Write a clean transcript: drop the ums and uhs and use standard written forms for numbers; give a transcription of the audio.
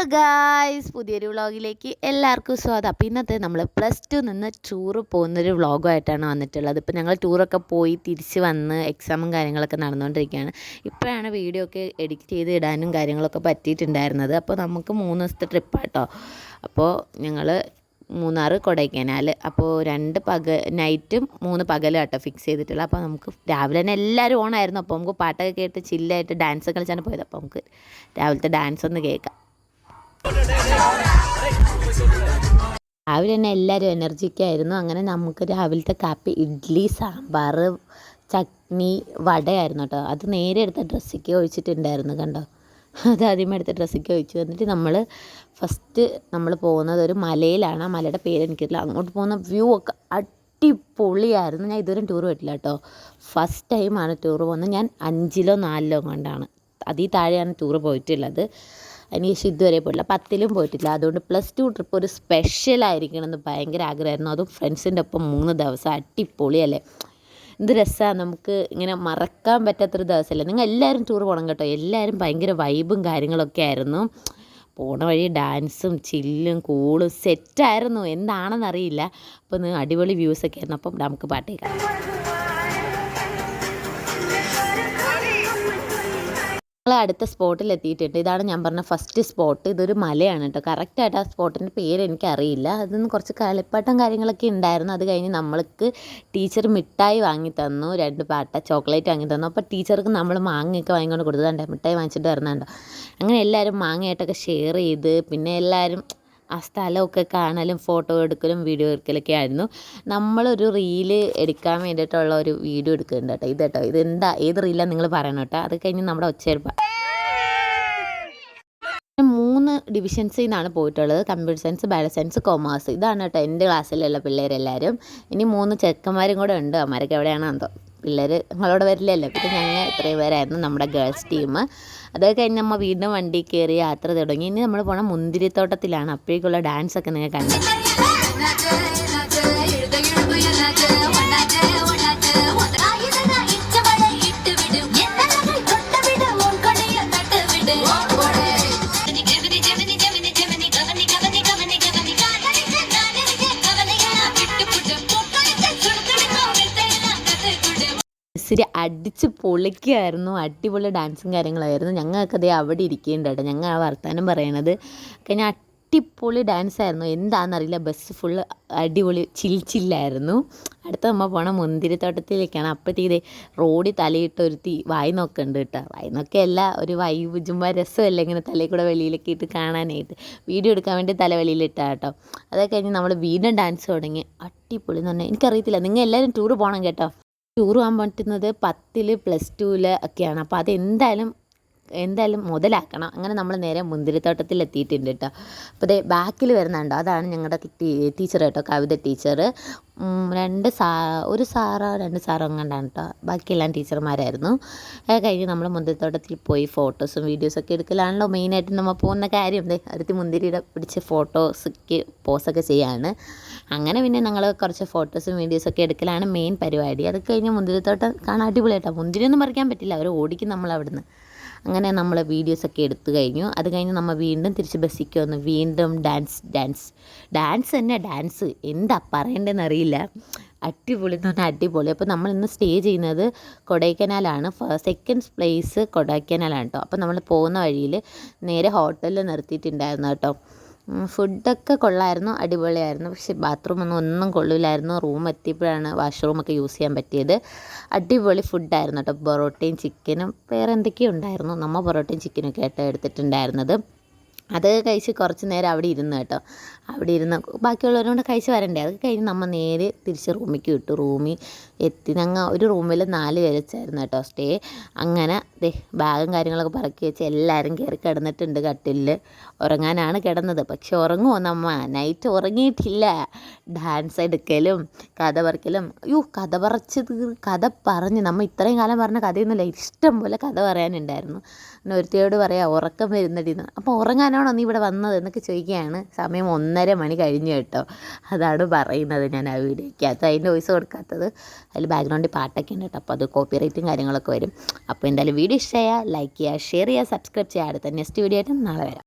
Guys, പുതിയൊരു വ്ളോഗിലേക്ക് എല്ലാവർക്കും സ്വാഗതം. അപ്പോൾ ഇന്നത്തെ നമ്മൾ +2 നിന്ന് ടൂർ പോകുന്നൊരു വ്ളോഗുമായിട്ടാണ് വന്നിട്ടുള്ളത്. ഇപ്പോൾ ഞങ്ങൾ ടൂറൊക്കെ പോയി തിരിച്ച് വന്ന് എക്സാമും കാര്യങ്ങളൊക്കെ നടന്നുകൊണ്ടിരിക്കുകയാണ്. ഇപ്പോഴാണ് വീഡിയോ ഒക്കെ എഡിറ്റ് ചെയ്ത് ഇടാനും കാര്യങ്ങളൊക്കെ പറ്റിയിട്ടുണ്ടായിരുന്നത്. അപ്പോൾ നമുക്ക് 3 ദിവസത്തെ ട്രിപ്പാട്ടോ. അപ്പോൾ ഞങ്ങൾ മൂന്നാർ, കൊടൈക്കനാൽ, അപ്പോൾ 2 നൈറ്റും 3 പകലും ആട്ടോ ഫിക്സ് ചെയ്തിട്ടുള്ളത്. അപ്പോൾ നമുക്ക് രാവിലെ തന്നെ എല്ലാവരും ഓണായിരുന്നു. അപ്പോൾ നമുക്ക് പാട്ടൊക്കെ കേട്ട് ചില്ലായിട്ട് ഡാൻസ് കളിച്ചാണ് പോയത്. അപ്പോൾ നമുക്ക് രാവിലത്തെ ഡാൻസ് ഒന്ന് കേൾക്കാം. രാവിലെ തന്നെ എല്ലാവരും എനർജിക്കായിരുന്നു. അങ്ങനെ നമുക്ക് രാവിലത്തെ കാപ്പി ഇഡ്ഡലി, സാമ്പാർ, ചട്നി, വടയായിരുന്നു കേട്ടോ. അത് നേരെ എടുത്ത ഡ്രസ്സിക്ക് ഒഴിച്ചിട്ടുണ്ടായിരുന്നു, കണ്ടോ. അത് ആദ്യമേ എടുത്ത ഡ്രസ്സിക്ക് ഒഴിച്ചു. എന്നിട്ട് ഫസ്റ്റ് നമ്മൾ പോകുന്നത് ഒരു മലയിലാണ്. ആ മലയുടെ പേര് എനിക്കറിയില്ല. അങ്ങോട്ട് പോകുന്ന വ്യൂ ഒക്കെ അടിപൊളിയായിരുന്നു. ഞാൻ ഇതുവരെ ടൂർ പോയിട്ടില്ല കേട്ടോ. ഫസ്റ്റ് ടൈമാണ് ടൂർ പോകുന്നത്. ഞാൻ 5ലോ 4ലോ കൊണ്ടാണ്, അതിൽ താഴെയാണ് ടൂർ പോയിട്ടുള്ളത്. അതിനുശേഷം ഇതുവരെ പോയിട്ടില്ല, 10ലും പോയിട്ടില്ല. അതുകൊണ്ട് +2 ട്രിപ്പ് ഒരു സ്പെഷ്യലായിരിക്കണമെന്ന് ഭയങ്കര ആഗ്രഹമായിരുന്നു. അതും ഫ്രണ്ട്സിൻ്റെ ഒപ്പം 3 ദിവസം. അടിപൊളിയല്ലേ, എന്ത് രസമാണ്. നമുക്ക് ഇങ്ങനെ മറക്കാൻ പറ്റാത്തൊരു ദിവസമല്ലേ. നിങ്ങൾ എല്ലാവരും ടൂർ പോകണം കേട്ടോ. എല്ലാവരും ഭയങ്കര വൈബും കാര്യങ്ങളൊക്കെ ആയിരുന്നു. പോണ വഴി ഡാൻസും ചില്ലും കൂളും സെറ്റായിരുന്നു, എന്താണെന്നറിയില്ല. അപ്പോൾ അടിപൊളി വ്യൂസൊക്കെ ആയിരുന്നു. അപ്പം നമുക്ക് പാട്ട് കേൾക്കാം. അടുത്ത സ്പോട്ടിൽ എത്തിയിട്ടുണ്ട്. ഇതാണ് ഞാൻ പറഞ്ഞ ഫസ്റ്റ് സ്പോട്ട്. ഇതൊരു മലയാണ് കേട്ടോ. കറക്റ്റായിട്ട് ആ സ്പോട്ടിൻ്റെ പേര് എനിക്കറിയില്ല. അതിന് കുറച്ച് കളിപ്പാട്ടം കാര്യങ്ങളൊക്കെ ഉണ്ടായിരുന്നു. അത് കഴിഞ്ഞ് നമ്മൾക്ക് ടീച്ചർ മിഠായി വാങ്ങി തന്നു, 2 പാട്ട ചോക്ലേറ്റ് വാങ്ങി തന്നു. അപ്പോൾ ടീച്ചർക്ക് നമ്മൾ മാങ്ങയൊക്കെ വാങ്ങിക്കൊണ്ട് കൊടുത്തതുണ്ട്, മിഠായി വാങ്ങിച്ചിട്ട് വരുന്നുണ്ടോ. അങ്ങനെ എല്ലാവരും മാങ്ങയായിട്ടൊക്കെ ഷെയർ ചെയ്ത്, പിന്നെ എല്ലാവരും ആ സ്ഥലമൊക്കെ കാണലും ഫോട്ടോ എടുക്കലും വീഡിയോ എടുക്കലൊക്കെ ആയിരുന്നു. നമ്മളൊരു റീല് എടുക്കാൻ വേണ്ടിയിട്ടുള്ള ഒരു വീഡിയോ എടുക്കുന്നുണ്ട് കേട്ടോ. കേട്ടോ, ഇതെന്താ, ഏത് റീലാണ് നിങ്ങൾ പറയണം കേട്ടോ. അത് കഴിഞ്ഞ് നമ്മുടെ ഒച്ചയെടുപ്പ് 3 ഡിവിഷൻസിൽ നിന്നാണ് പോയിട്ടുള്ളത്. Computer science, bio science, commerce. ഇതാണ് കേട്ടോ എൻ്റെ ക്ലാസ്സിലുള്ള പിള്ളേരെല്ലാവരും. ഇനി 3 ചെക്കന്മാരും കൂടെ ഉണ്ട്. അവന്മാരൊക്കെ എവിടെയാണോ എന്തോ. പിള്ളേർ നമ്മളോട് വരില്ലല്ലോ. പിന്നെ ഞങ്ങൾ ഇത്രയും പേരായിരുന്നു നമ്മുടെ ഗേൾസ് ടീം. അതൊക്കെ കഴിഞ്ഞ് നമ്മൾ വീണ്ടും വണ്ടി കയറി യാത്ര തുടങ്ങി. ഇനി നമ്മൾ പോണ മുന്തിരിത്തോട്ടത്തിലാണ്. അപ്പോഴേക്കുള്ള ഡാൻസൊക്കെ നിങ്ങൾ കണ്ടു. ഇച്ചിരി അടിച്ച് പൊളിക്കുമായിരുന്നു. അടിപൊളി ഡാൻസും കാര്യങ്ങളായിരുന്നു. ഞങ്ങൾക്ക് അതേ അവിടെ ഇരിക്കേണ്ട കേട്ടോ. ഞങ്ങൾ ആ വർത്താനം പറയണത് കഴിഞ്ഞാൽ അടിപൊളി ഡാൻസായിരുന്നു. എന്താണെന്നറിയില്ല, ബസ് ഫുള്ള് അടിപൊളി ചില്ലായിരുന്നു. അടുത്ത നമ്മൾ പോകണം മുന്തിരിത്തോട്ടത്തിലേക്കാണ്. അപ്പോഴത്തേക്ക് റോഡിൽ തലയിട്ട് ഒരുത്തി വായി നോക്കുന്നുണ്ട് കേട്ടോ. വായി നോക്കിയല്ല, ഒരു വൈബ് ചുമ്മാ രസമല്ല ഇങ്ങനെ തലയിൽ കൂടെ വെളിയിലൊക്കെ ഇട്ട് കാണാനായിട്ട്. വീഡിയോ എടുക്കാൻ വേണ്ടി തല വെളിയിലിട്ടാ കേട്ടോ. അതൊക്കെ കഴിഞ്ഞ് നമ്മൾ വീണ്ടും ഡാൻസ് തുടങ്ങി. അടിപൊളി എന്ന് പറഞ്ഞാൽ എനിക്കറിയത്തില്ല. നിങ്ങൾ എല്ലാവരും ടൂർ പോകണം കേട്ടോ. ടൂർ പോകാൻ പറ്റുന്നത് 10ൽ +2ൽ ഒക്കെയാണ്. അപ്പോൾ എന്തായാലും മുതലാക്കണം. അങ്ങനെ നമ്മൾ നേരെ മുന്തിരിത്തോട്ടത്തിൽ എത്തിയിട്ടുണ്ട് കേട്ടോ. അപ്പോൾ അതേ ബാക്കിൽ വരുന്നുണ്ടോ, അതാണ് ഞങ്ങളുടെ ടീച്ചർ കേട്ടോ, കവിത ടീച്ചർ. 2 സാറോ കണ്ടാണ് കേട്ടോ. ബാക്കിയെല്ലാം ടീച്ചർമാരായിരുന്നു. അത് കഴിഞ്ഞ് നമ്മൾ മുന്തിരിത്തോട്ടത്തിൽ പോയി ഫോട്ടോസും വീഡിയോസൊക്കെ എടുക്കലാണല്ലോ മെയിനായിട്ട് നമ്മൾ പോകുന്ന കാര്യം. അടുത്ത് മുന്തിരിയുടെ പിടിച്ച് പോസൊക്കെ ചെയ്യാണ്. അങ്ങനെ പിന്നെ ഞങ്ങൾ കുറച്ച് ഫോട്ടോസും വീഡിയോസൊക്കെ എടുക്കലാണ് മെയിൻ പരിപാടി. അത് കഴിഞ്ഞ് മുന്തിരിത്തോട്ടം കാണാൻ അടിപൊളിയായിട്ടോ. മുന്തിരിയൊന്നും പറിക്കാൻ പറ്റില്ല, അവർ ഓടിക്കും നമ്മളവിടുന്ന്. അങ്ങനെ നമ്മൾ വീഡിയോസൊക്കെ എടുത്തു കഴിഞ്ഞു. അത് കഴിഞ്ഞ് നമ്മൾ വീണ്ടും തിരിച്ച് ബസ്സിക്ക് വന്നു. വീണ്ടും ഡാൻസ് തന്നെ ഡാൻസ്, എന്താ പറയേണ്ടതെന്ന് അറിയില്ല. അടിപൊളി എന്ന് പറഞ്ഞാൽ അടിപൊളി. അപ്പോൾ നമ്മൾ ഇന്ന് സ്റ്റേ ചെയ്യുന്നത് കൊടൈക്കനാലാണ്. സെക്കൻഡ് പ്ലേസ് കൊടൈക്കനാലാണ് കേട്ടോ. അപ്പോൾ നമ്മൾ പോകുന്ന വഴിയിൽ നേരെ ഹോട്ടലിൽ നിർത്തിയിട്ടുണ്ടായിരുന്നു കേട്ടോ. ഫുഡൊക്കെ കൊള്ളായിരുന്നു, അടിപൊളിയായിരുന്നു. പക്ഷേ ഒന്നും കൊള്ളില്ലായിരുന്നു. റൂം എത്തിയപ്പോഴാണ് വാഷ്റൂമൊക്കെ യൂസ് ചെയ്യാൻ പറ്റിയത്. അടിപൊളി ഫുഡായിരുന്നു കേട്ടോ. പൊറോട്ടയും ചിക്കനും വേറെ എന്തൊക്കെയോ ഉണ്ടായിരുന്നു. നമ്മൾ പൊറോട്ടയും ചിക്കനൊക്കെ ആയിട്ട് എടുത്തിട്ടുണ്ടായിരുന്നത്. അത് കഴിച്ച് കുറച്ച് നേരം അവിടെ ഇരുന്ന് കേട്ടോ. അവിടെ ഇരുന്ന് ബാക്കിയുള്ളവരോട് കഴിച്ച് വരണ്ടേ. അത് കഴിഞ്ഞ് നമ്മൾ നേരെ തിരിച്ച് റൂമിലേക്ക് വിട്ടു. റൂമിൽ എത്തി. ഞങ്ങൾ ഒരു റൂമിൽ 4 പേര് വെച്ചായിരുന്നു കേട്ടോ സ്റ്റേ. അങ്ങനെ ബാഗും കാര്യങ്ങളൊക്കെ പറക്കി വെച്ച് എല്ലാവരും കയറി കിടന്നിട്ടുണ്ട് കട്ടിലിൽ. ഉറങ്ങാനാണ് കിടന്നത്. പക്ഷെ ഉറങ്ങുമോ നമ്മ? നൈറ്റ് ഉറങ്ങിയിട്ടില്ല. ഡാൻസ് എടുക്കലും കഥ പറക്കലും. കഥ പറഞ്ഞ് നമ്മൾ ഇത്രയും കാലം പറഞ്ഞ കഥയൊന്നുമില്ല, ഇഷ്ടം പോലെ കഥ പറയാനുണ്ടായിരുന്നു. പിന്നെ ഒരുത്തിയോട് പറയാം ഉറക്കം വരുന്നടിന്ന്. അപ്പോൾ ഉറങ്ങാനാണോ നീ ഇവിടെ വന്നത് എന്നൊക്കെ ചോദിക്കുകയാണ്. സമയം 1:30 മണി കഴിഞ്ഞു കേട്ടോ. അതാണ് പറയുന്നത് ഞാൻ ആ വീഡിയോയ്ക്കകത്ത്. അതിൻ്റെ വോയിസ് കൊടുക്കാത്തത്. അതിൽ ബാക്ക്ഗ്രൗണ്ടിൽ പാട്ടൊക്കെ ഉണ്ട് കേട്ടോ. അപ്പോൾ അത് കോപ്പിറൈറ്റും കാര്യങ്ങളൊക്കെ വരും. അപ്പോൾ എന്തായാലും വീഡിയോ ഇഷ്ടമായാൽ ലൈക്ക് ചെയ്യുക, ഷെയർ ചെയ്യുക, സബ്സ്ക്രൈബ് ചെയ്യുക. അടുത്ത നെക്സ്റ്റ് വീഡിയോ ആയിട്ട് നാളെ വരാം.